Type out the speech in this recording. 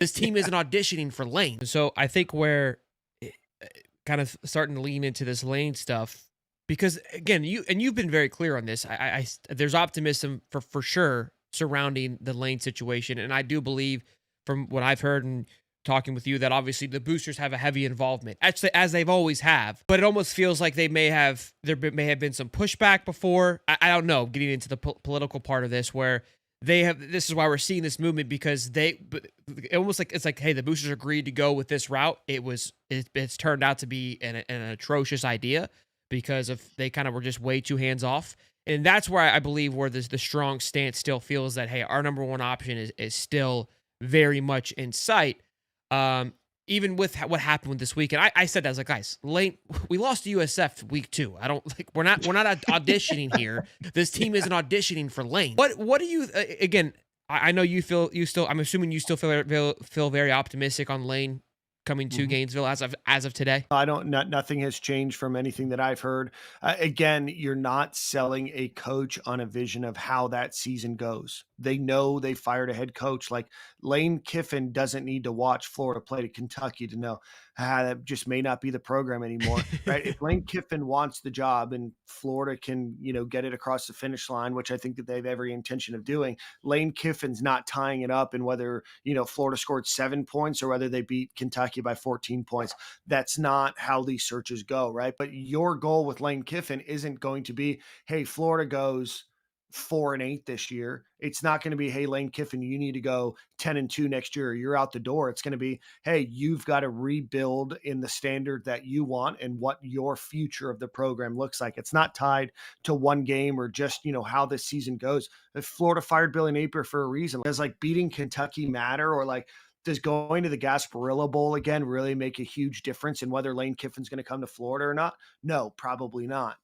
This team isn't auditioning for Lane. So I think where it, kind of starting to lean into this Lane stuff because again, you've been very clear on this. There's optimism for sure surrounding the Lane situation, and I do believe from what I've heard and talking with you that obviously the boosters have a heavy involvement, actually as they've always have. But it almost feels like may have been some pushback before. I don't know. Getting into the political part of this, where they have this is why we're seeing this movement because but it almost like it's like, hey, the boosters agreed to go with this route. It's turned out to be an atrocious idea because of they kind of were just way too hands off. And that's where I believe where the strong stance still feels that, hey, our number one option is still very much in sight. Um, Even with what happened with this week, and I said that, I was like, guys, late, we lost to USF week 2. I don't like we're not auditioning here. This team isn't auditioning for Lane. What do you again? I know you still. I'm assuming you still feel very optimistic on Lane coming to Mhm. Gainesville as of today. I don't nothing has changed from anything that I've heard. Again, you're not selling a coach on a vision of how that season goes. They know they fired a head coach. Like Lane Kiffin doesn't need to watch Florida play to Kentucky to know that just may not be the program anymore, right? If Lane Kiffin wants the job and Florida can, get it across the finish line, which I think that they have every intention of doing, Lane Kiffin's not tying it up in whether, Florida scored 7 points or whether they beat Kentucky by 14 points. That's not how these searches go, right? But your goal with Lane Kiffin isn't going to be, hey, Florida goes 4-8 this year. It's not going to be, hey, Lane Kiffin, you need to go 10-2 next year. You're out the door. It's going to be, hey, you've got to rebuild in the standard that you want and what your future of the program looks like. It's not tied to one game or just, how this season goes. If Florida fired Billy Napier for a reason, does like beating Kentucky matter, or like does going to the Gasparilla Bowl again really make a huge difference in whether Lane Kiffin's going to come to Florida or not? No, probably not.